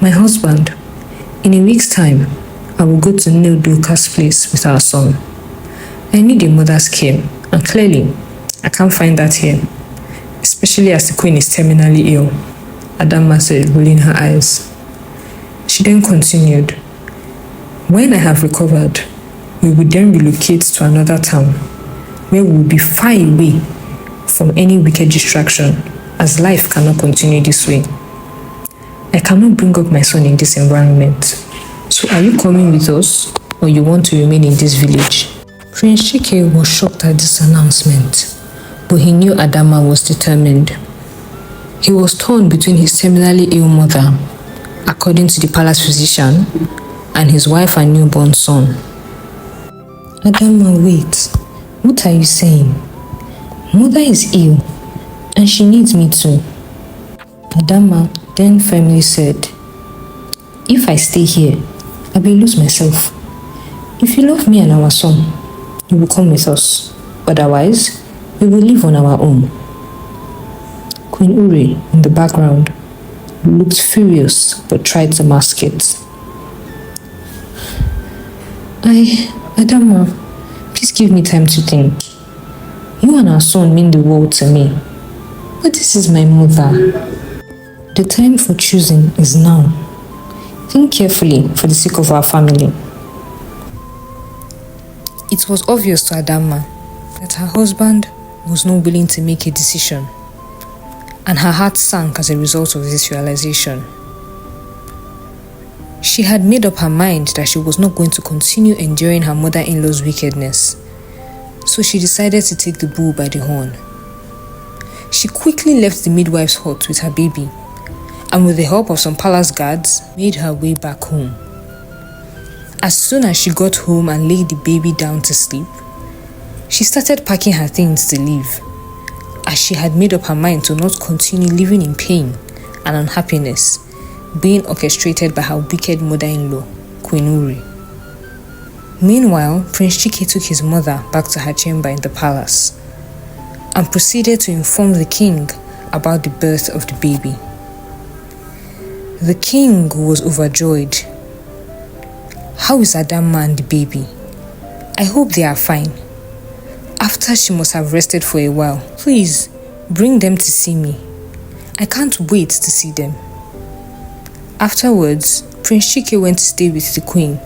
My husband, in a week's time, I will go to Nilduka's place with our son. I need a mother's care, and clearly, I can't find that here, especially as the queen is terminally ill, Adamma said, rolling her eyes. She then continued, when I have recovered, we will then relocate to another town, where we will be far away from any wicked distraction, as life cannot continue this way. I cannot bring up my son in this environment. So are you coming with us, or you want to remain in this village? Prince Chike was shocked at this announcement, but he knew Adamma was determined. He was torn between his terminally ill mother, according to the palace physician, and his wife and newborn son. Adamma, wait. What are you saying? Mother is ill, and she needs me too. Adamma then firmly said, if I stay here, I will lose myself. If you love me and our son, you will come with us. Otherwise, we will live on our own. Queen Uri, in the background, looked furious but tried to mask it. Adamma, please give me time to think. You and our son mean the world to me. But this is my mother. The time for choosing is now. Think carefully for the sake of our family. It was obvious to Adamma that her husband was not willing to make a decision, and her heart sank as a result of this realization. She had made up her mind that she was not going to continue enduring her mother-in-law's wickedness, so she decided to take the bull by the horn. She quickly left the midwife's hut with her baby, and with the help of some palace guards, made her way back home. As soon as she got home and laid the baby down to sleep, she started packing her things to leave, as she had made up her mind to not continue living in pain and unhappiness, being orchestrated by her wicked mother-in-law, Queen Uri. Meanwhile, Prince Chike took his mother back to her chamber in the palace and proceeded to inform the king about the birth of the baby. The king was overjoyed. How is Adamma and the baby? I hope they are fine. After she must have rested for a while, please bring them to see me. I can't wait to see them. Afterwards, Prince Chike went to stay with the queen.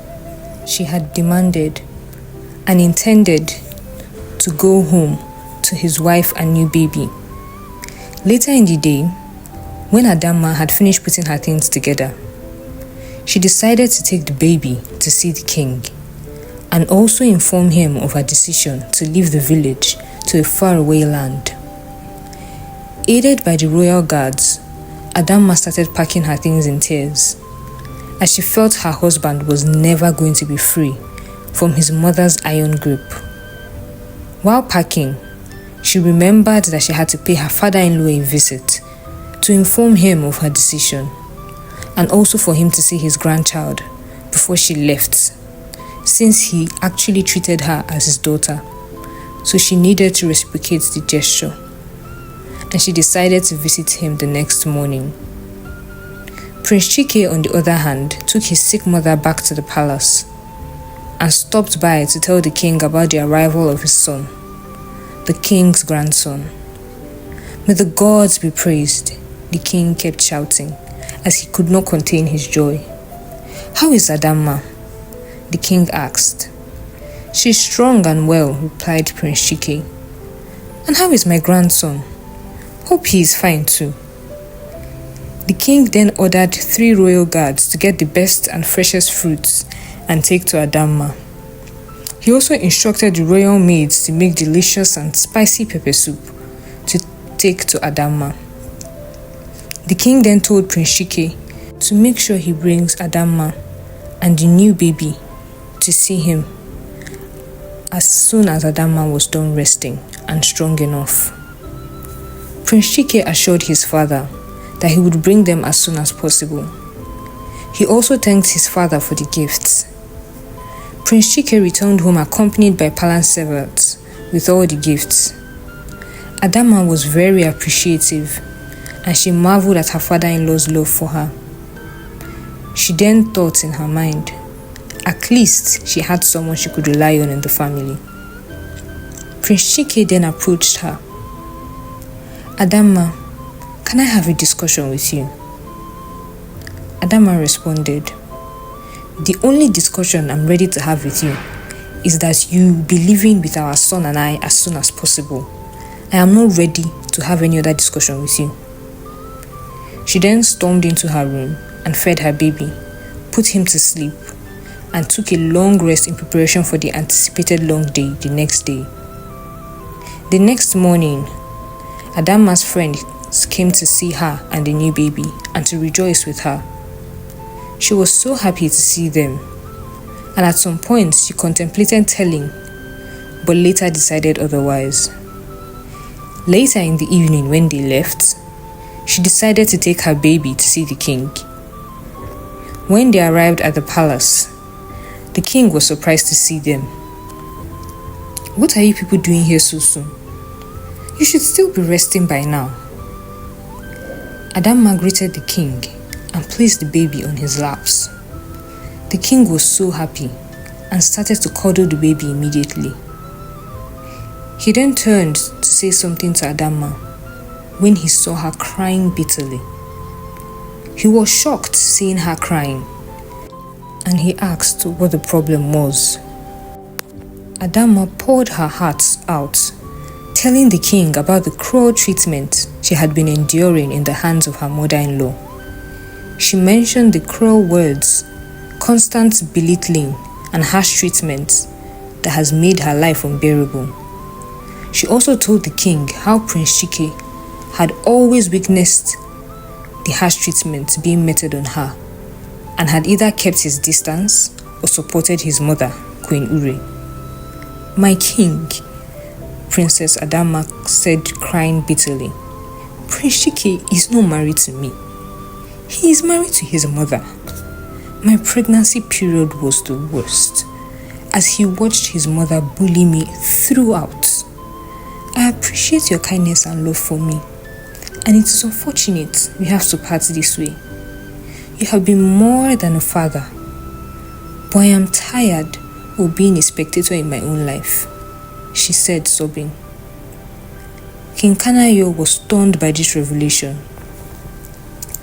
She had demanded and intended to go home to his wife and new baby. Later in the day, when Adamma had finished putting her things together, she decided to take the baby to see the king and also inform him of her decision to leave the village to a faraway land. Aided by the royal guards, Adamma started packing her things in tears, as she felt her husband was never going to be free from his mother's iron grip. While packing, she remembered that she had to pay her father-in-law a visit to inform him of her decision, and also for him to see his grandchild before she left, since he actually treated her as his daughter, so she needed to reciprocate the gesture, and she decided to visit him the next morning. Prince Chike, on the other hand, took his sick mother back to the palace and stopped by to tell the king about the arrival of his son, the king's grandson. May the gods be praised, the king kept shouting, as he could not contain his joy. How is Adamma? The king asked. She's strong and well, replied Prince Chike. And how is my grandson? Hope he is fine too. The king then ordered 3 royal guards to get the best and freshest fruits and take to Adamma. He also instructed the royal maids to make delicious and spicy pepper soup to take to Adamma. The king then told Prince Chike to make sure he brings Adamma and the new baby to see him as soon as Adamma was done resting and strong enough. Prince Chike assured his father that he would bring them as soon as possible. He also thanked his father for the gifts. Prince Chike returned home accompanied by palace servants with all the gifts. Adamma was very appreciative, and she marveled at her father-in-law's love for her. She then thought in her mind, at least she had someone she could rely on in the family. Prince Chike then approached her. Adamma, can I have a discussion with you? Adamma responded, the only discussion I'm ready to have with you is that you be living with our son and I as soon as possible. I am not ready to have any other discussion with you. She then stormed into her room and fed her baby, put him to sleep, and took a long rest in preparation for the anticipated long day the next day. The next morning, Adamma's friends came to see her and the new baby and to rejoice with her. She was so happy to see them, and at some point she contemplated telling, but later decided otherwise. Later in the evening when they left, she decided to take her baby to see the king. When they arrived at the palace, the king was surprised to see them. What are you people doing here so soon? You should still be resting by now. Adamma greeted the king and placed the baby on his laps. The king was so happy and started to cuddle the baby immediately. He then turned to say something to Adamma when he saw her crying bitterly. He was shocked seeing her crying, and he asked what the problem was. Adamma poured her heart out, telling the king about the cruel treatment she had been enduring in the hands of her mother-in-law. She mentioned the cruel words, constant belittling, and harsh treatment that has made her life unbearable. She also told the king how Prince Chike had always witnessed the harsh treatment being meted on her and had either kept his distance or supported his mother, Queen Ure. My king, Princess Adamma said, crying bitterly, Prince Chike is not married to me. He is married to his mother. My pregnancy period was the worst, as he watched his mother bully me throughout. I appreciate your kindness and love for me, and it is unfortunate we have to part this way. You have been more than a father, but I am tired of being a spectator in my own life, she said, sobbing. King Kanayo was stunned by this revelation.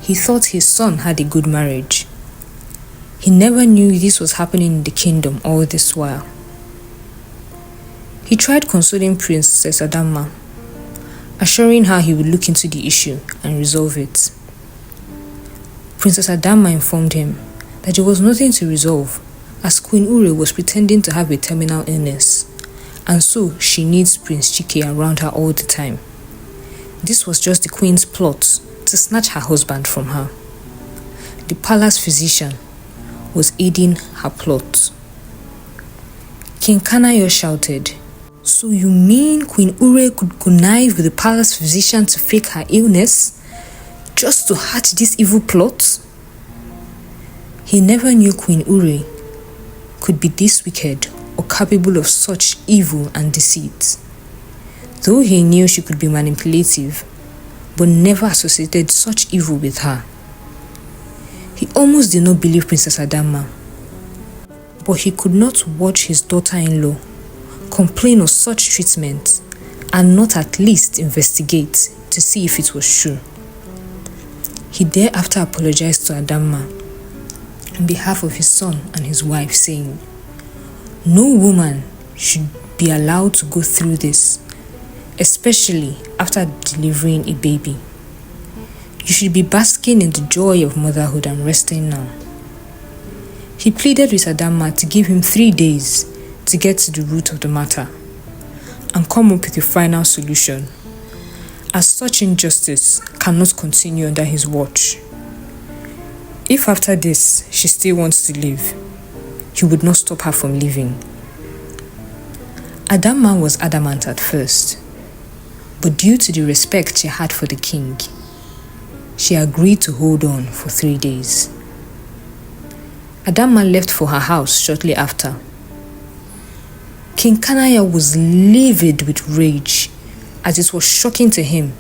He thought his son had a good marriage. He never knew this was happening in the kingdom all this while. He tried consoling Princess Adamma, assuring her he would look into the issue and resolve it. Princess Adamma informed him that there was nothing to resolve, as Queen Ure was pretending to have a terminal illness, and so she needs Prince Chike around her all the time. This was just the queen's plot to snatch her husband from her. The palace physician was aiding her plot. King Kanayo shouted, So you mean Queen Ure could connive with the palace physician to fake her illness, just to hatch this evil plot? He never knew Queen Ure could be this wicked or capable of such evil and deceit. Though he knew she could be manipulative, but never associated such evil with her. He almost did not believe Princess Adamma, but he could not watch his daughter-in-law complain of such treatment and not at least investigate to see if it was true. He thereafter apologized to Adamma on behalf of his son and his wife, saying, No woman should be allowed to go through this, especially after delivering a baby. You should be basking in the joy of motherhood and resting now. He pleaded with Adamma to give him 3 days to get to the root of the matter and come up with a final solution, as such injustice cannot continue under his watch. If after this she still wants to live, he would not stop her from living. Adamma was adamant at first, but due to the respect she had for the king, she agreed to hold on for 3 days. Adamma left for her house shortly after. King Kanaya was livid with rage, as it was shocking to him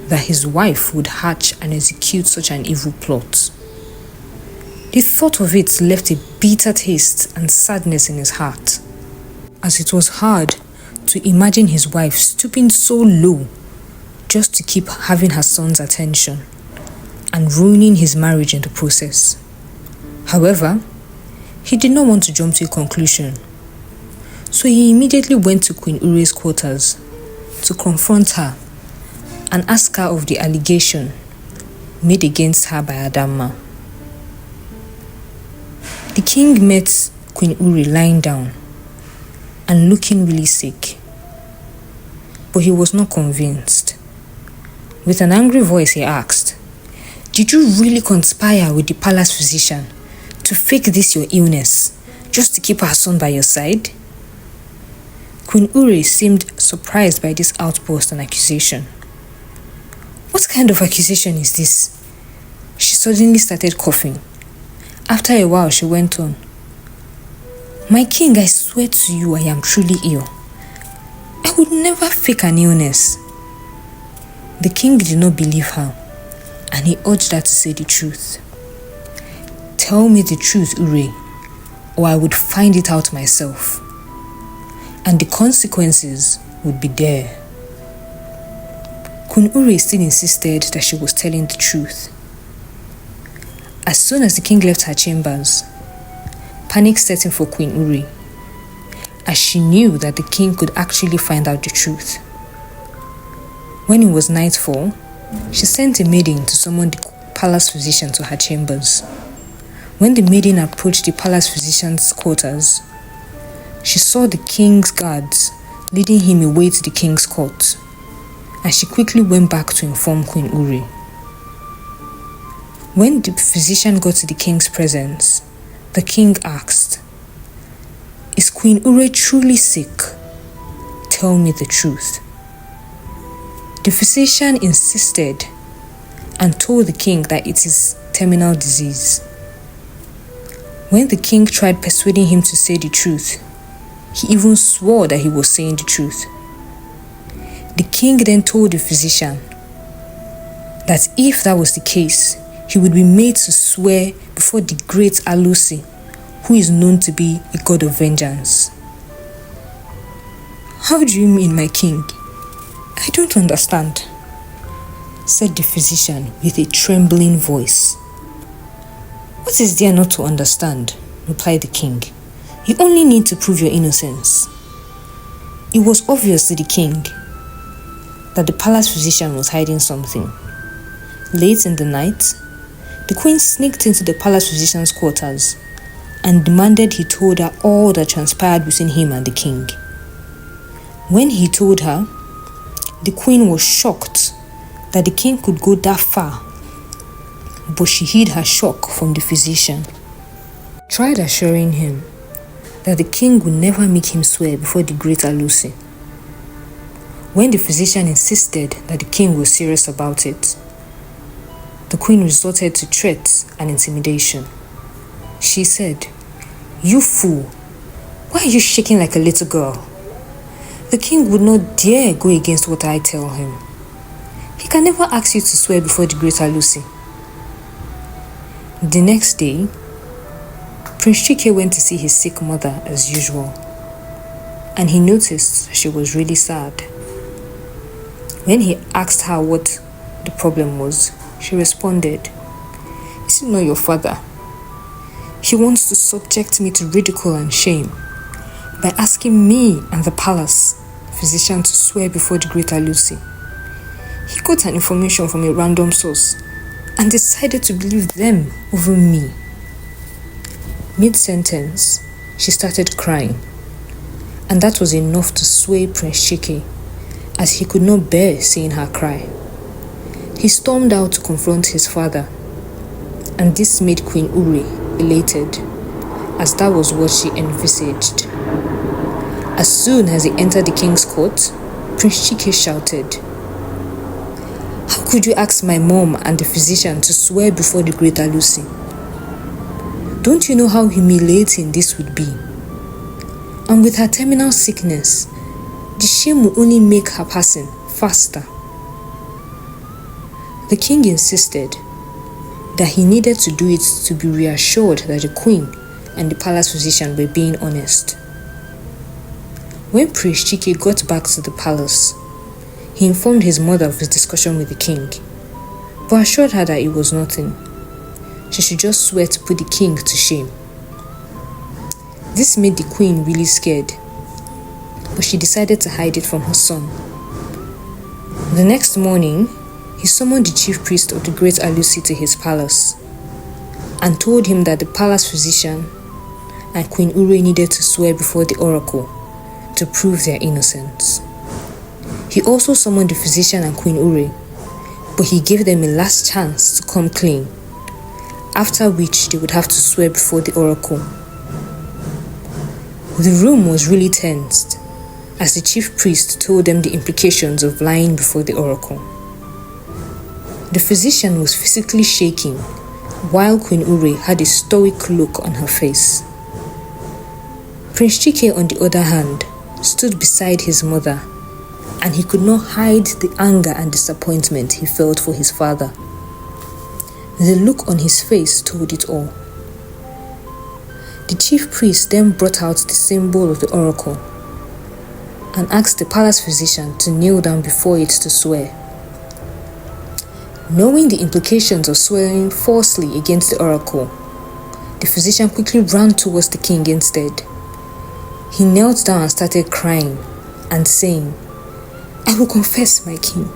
that his wife would hatch and execute such an evil plot. The thought of it left a bitter taste and sadness in his heart, as it was hard to imagine his wife stooping so low just to keep having her son's attention and ruining his marriage in the process. However, he did not want to jump to a conclusion, so he immediately went to Queen Ure's quarters to confront her and ask her of the allegation made against her by Adamma. The king met Queen Ure lying down and looking really sick, but he was not convinced. With an angry voice, he asked, "Did you really conspire with the palace physician to fake this your illness just to keep our son by your side?" Queen Ure seemed surprised by this outburst and accusation. "What kind of accusation is this?" She suddenly started coughing. After a while, she went on, "My king, I swear to you I am truly ill. I would never fake an illness." The king did not believe her, and he urged her to say the truth. "Tell me the truth, Ure, or I would find it out myself, and the consequences would be there." Queen Ure still insisted that she was telling the truth. As soon as the king left her chambers, panic set in for Queen Ure, as she knew that the king could actually find out the truth. When it was nightfall, she sent a maiden to summon the palace physician to her chambers. When the maiden approached the palace physician's quarters, she saw the king's guards leading him away to the king's court, and she quickly went back to inform Queen Ure. When the physician got to the king's presence, the king asked, "Is Queen Ure truly sick? Tell me the truth." The physician insisted and told the king that it is terminal disease. When the king tried persuading him to say the truth, he even swore that he was saying the truth. The king then told the physician that if that was the case, he would be made to swear before the great Alusi, who is known to be a god of vengeance. "How do you mean, my king? I don't understand," said the physician with a trembling voice. "What is there not to understand?" replied the king. "You only need to prove your innocence." It was obvious to the king that the palace physician was hiding something. Late in the night, the queen sneaked into the palace physician's quarters and demanded he told her all that transpired between him and the king. When he told her, the queen was shocked that the king could go that far, but she hid her shock from the physician. Tried assuring him that the king would never make him swear before the great Alusi. When the physician insisted that the king was serious about it, the queen resorted to threats and intimidation. She said, "You fool, why are you shaking like a little girl? The king would not dare go against what I tell him. He can never ask you to swear before the great Alusi." The next day, Prince Chike went to see his sick mother as usual, and he noticed she was really sad. When he asked her what the problem was, she responded, "Is it not your father? He wants to subject me to ridicule and shame by asking me and the palace physician to swear before the great Alusi. He got an information from a random source and decided to believe them over me." Mid-sentence, she started crying, and that was enough to sway Prince Chike, as he could not bear seeing her cry. He stormed out to confront his father, and this made Queen Ure elated, as that was what she envisaged. As soon as he entered the king's court, Prince Chike shouted, "How could you ask my mom and the physician to swear before the great Alusi? Don't you know how humiliating this would be? And with her terminal sickness, the shame will only make her passing faster." The king insisted that he needed to do it to be reassured that the queen and the palace physician were being honest. When Prince Chike got back to the palace, he informed his mother of his discussion with the king, but assured her that it was nothing. She should just swear to put the king to shame. This made the queen really scared, but she decided to hide it from her son. The next morning, he summoned the chief priest of the great Alusi to his palace and told him that the palace physician and Queen Ure needed to swear before the oracle to prove their innocence. He also summoned the physician and Queen Ure, but he gave them a last chance to come clean, after which they would have to swear before the oracle. The room was really tensed as the chief priest told them the implications of lying before the oracle. The physician was physically shaking, while Queen Ure had a stoic look on her face. Prince Chike, on the other hand, stood beside his mother, and he could not hide the anger and disappointment he felt for his father. The look on his face told it all. The chief priest then brought out the symbol of the oracle and asked the palace physician to kneel down before it to swear. Knowing the implications of swearing falsely against the oracle, the physician quickly ran towards the king instead. He knelt down and started crying and saying, "I will confess, my king.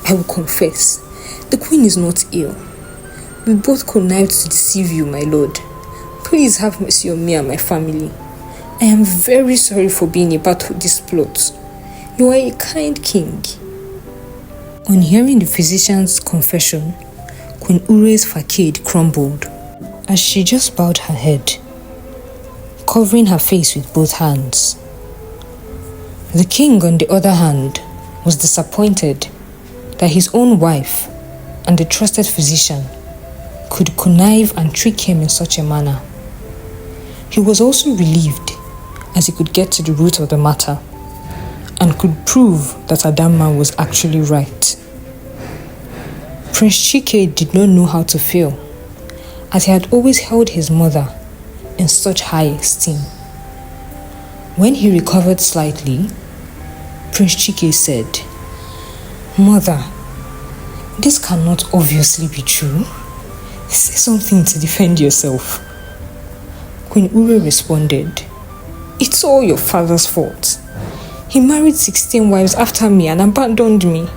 I will confess. The queen is not ill. We both connived to deceive you, my lord. Please have mercy on me and my family. I am very sorry for being a part of this plot. You are a kind king." On hearing the physician's confession, Queen Ure's facade crumbled as she just bowed her head, covering her face with both hands. The king, on the other hand, was disappointed that his own wife and the trusted physician could connive and trick him in such a manner. He was also relieved as he could get to the root of the matter and could prove that Adamma was actually right. Prince Chike did not know how to feel, as he had always held his mother in such high esteem. When he recovered slightly, Prince Chike said, "Mother, this cannot obviously be true. Say something to defend yourself." Queen Ure responded, "It's all your father's fault. He married 16 wives after me and abandoned me.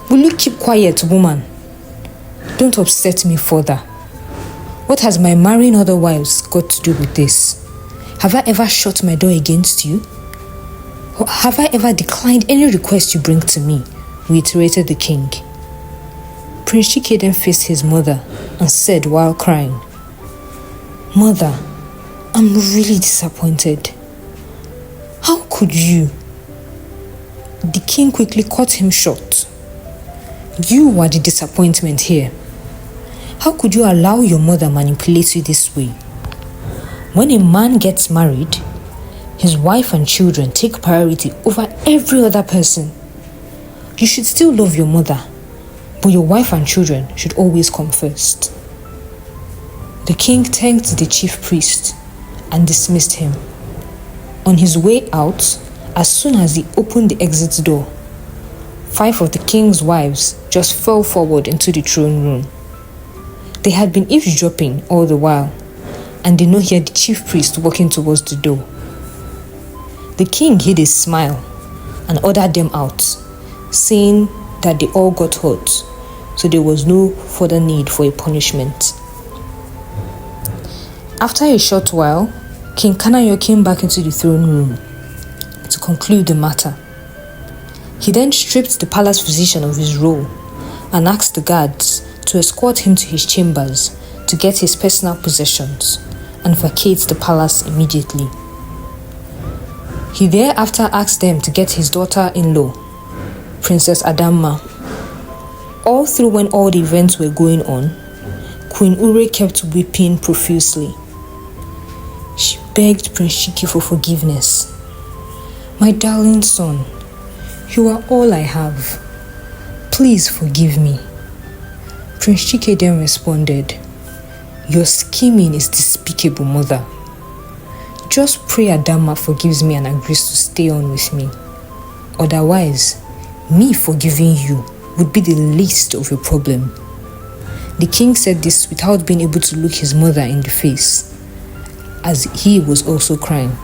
Will you keep quiet, woman? Don't upset me further. What has my marrying other wives got to do with this? Have I ever shut my door against you? Or have I ever declined any request you bring to me?" reiterated the king. Prince Chike then faced his mother and said while crying, "Mother, I'm really disappointed. How could you?" The king quickly cut him short. "You were the disappointment here. How could you allow your mother manipulate you this way? When a man gets married, his wife and children take priority over every other person. You should still love your mother, but your wife and children should always come first." The king thanked the chief priest and dismissed him. On his way out, as soon as he opened the exit door, 5 of the king's wives just fell forward into the throne room. They had been eavesdropping all the while, and did not hear the chief priest walking towards the door. The king hid a smile and ordered them out, saying that they all got hurt, so there was no further need for a punishment. After a short while, King Kanayo came back into the throne room to conclude the matter. He then stripped the palace physician of his role and asked the guards to escort him to his chambers to get his personal possessions and vacate the palace immediately. He thereafter asked them to get his daughter-in-law, Princess Adamma. All through when all the events were going on, Queen Ure kept weeping profusely. She begged Prince Chike for forgiveness. "My darling son, you are all I have. Please forgive me." Prince Chike then responded, "Your scheming is despicable, mother. Just pray Adamma forgives me and agrees to stay on with me. Otherwise, me forgiving you would be the least of your problem." The king said this without being able to look his mother in the face, as he was also crying.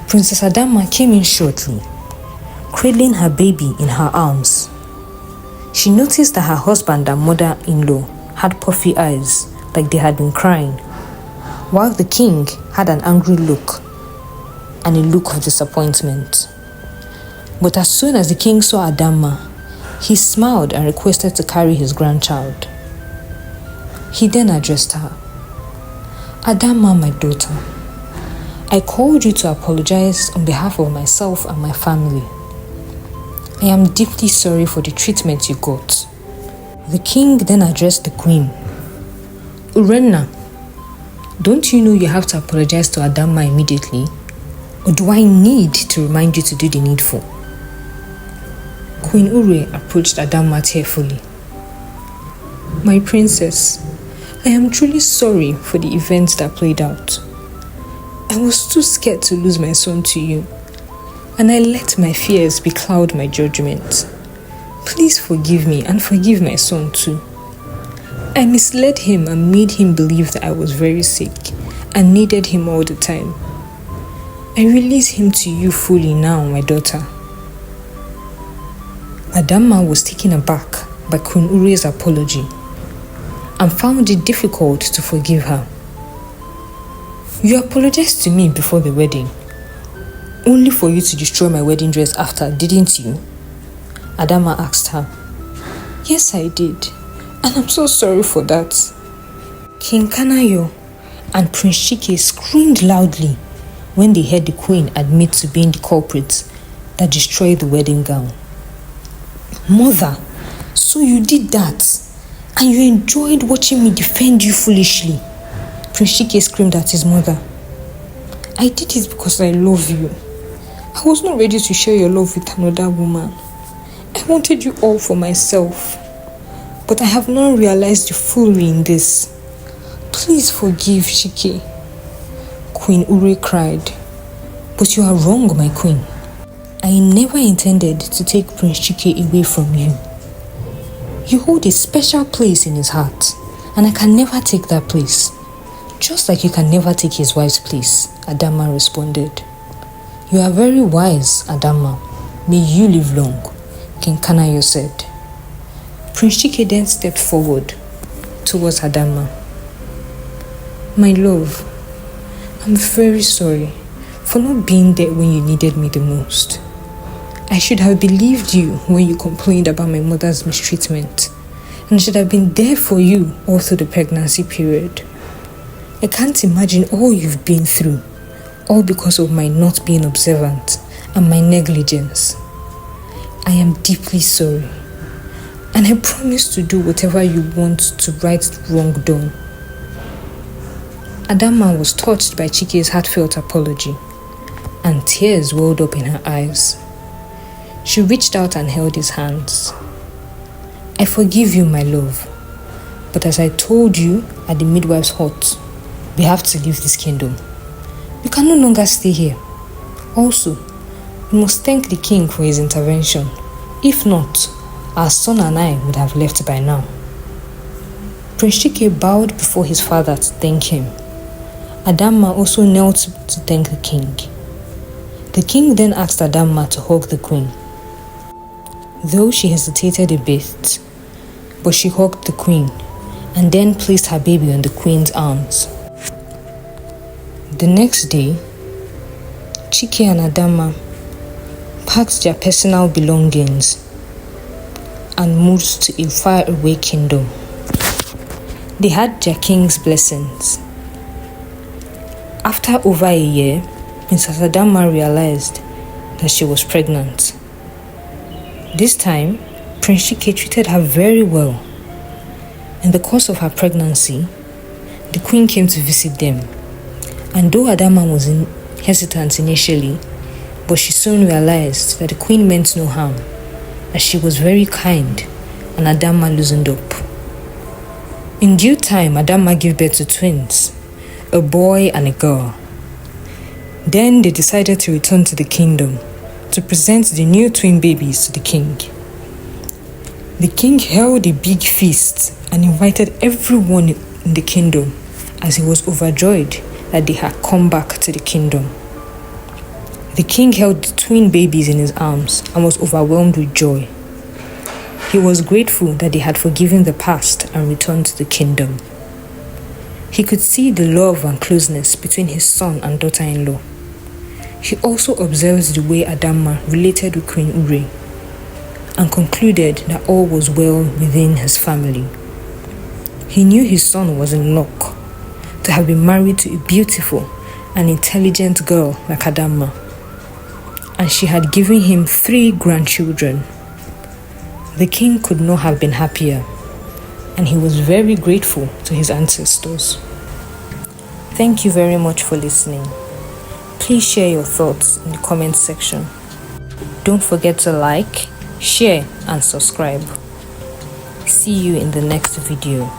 Princess Adamma came in shortly, cradling her baby in her arms. She noticed that her husband and mother-in-law had puffy eyes, like they had been crying, while the king had an angry look and a look of disappointment. But as soon as the king saw Adamma, he smiled and requested to carry his grandchild. He then addressed her. "Adamma, my daughter, I called you to apologize on behalf of myself and my family. I am deeply sorry for the treatment you got." The king then addressed the queen. "Urenna, don't you know you have to apologize to Adamma immediately? Or do I need to remind you to do the needful?" Queen Ure approached Adamma tearfully. "My princess, I am truly sorry for the events that played out. I was too scared to lose my son to you, and I let my fears becloud my judgment. Please forgive me and forgive my son too. I misled him and made him believe that I was very sick and needed him all the time. I release him to you fully now, my daughter." Adamma was taken aback by Queen Ure's apology and found it difficult to forgive her. "You apologized to me before the wedding, only for you to destroy my wedding dress after, didn't you?" Adamma asked her. "Yes, I did, and I'm so sorry for that." King Kanayo and Prince Chike screamed loudly when they heard the queen admit to being the culprit that destroyed the wedding gown. "Mother, so you did that, and you enjoyed watching me defend you foolishly?" Prince Chike screamed at his mother. "I did it because I love you. I was not ready to share your love with another woman. I wanted you all for myself, but I have not realized the foolery in this. Please forgive Chike." Queen Ure cried. "But you are wrong, my queen. I never intended to take Prince Chike away from you. You hold a special place in his heart, and I can never take that place. Just like you can never take his wife's place," Adamma responded. "You are very wise, Adamma. May you live long," King Kanayo said. Prince Chike then stepped forward towards Adamma. "My love, I'm very sorry for not being there when you needed me the most. I should have believed you when you complained about my mother's mistreatment, and should have been there for you all through the pregnancy period. I can't imagine all you've been through, all because of my not being observant and my negligence. I am deeply sorry, and I promise to do whatever you want to right the wrong done." Adamma was touched by Chike's heartfelt apology, and tears welled up in her eyes. She reached out and held his hands. "I forgive you, my love, but as I told you at the midwife's hut, we have to leave this kingdom. You can no longer stay here. Also, we must thank the king for his intervention. If not, our son and I would have left by now." Prince Chike bowed before his father to thank him. Adamma also knelt to thank the king. The king then asked Adamma to hug the queen. Though she hesitated a bit, but she hugged the queen and then placed her baby on the queen's arms. The next day, Chike and Adamma packed their personal belongings and moved to a faraway kingdom. They had their king's blessings. After over a year, Princess Adamma realized that she was pregnant. This time, Prince Chike treated her very well. In the course of her pregnancy, the queen came to visit them, and though Adamma was hesitant initially, but she soon realized that the queen meant no harm, as she was very kind and Adamma loosened up. In due time, Adamma gave birth to twins, a boy and a girl. Then they decided to return to the kingdom to present the new twin babies to the king. The king held a big feast and invited everyone in the kingdom as he was overjoyed that they had come back to the kingdom. The king held the twin babies in his arms and was overwhelmed with joy. He was grateful that they had forgiven the past and returned to the kingdom. He could see the love and closeness between his son and daughter-in-law. He also observed the way Adamma related with Queen Ure and concluded that all was well within his family. He knew his son was in luck to have been married to a beautiful and intelligent girl like Adamma, and she had given him 3 grandchildren. The king could not have been happier, and he was very grateful to his ancestors. Thank you very much for listening. Please share your thoughts in the comment section. Don't forget to like, share, and subscribe. See you in the next video.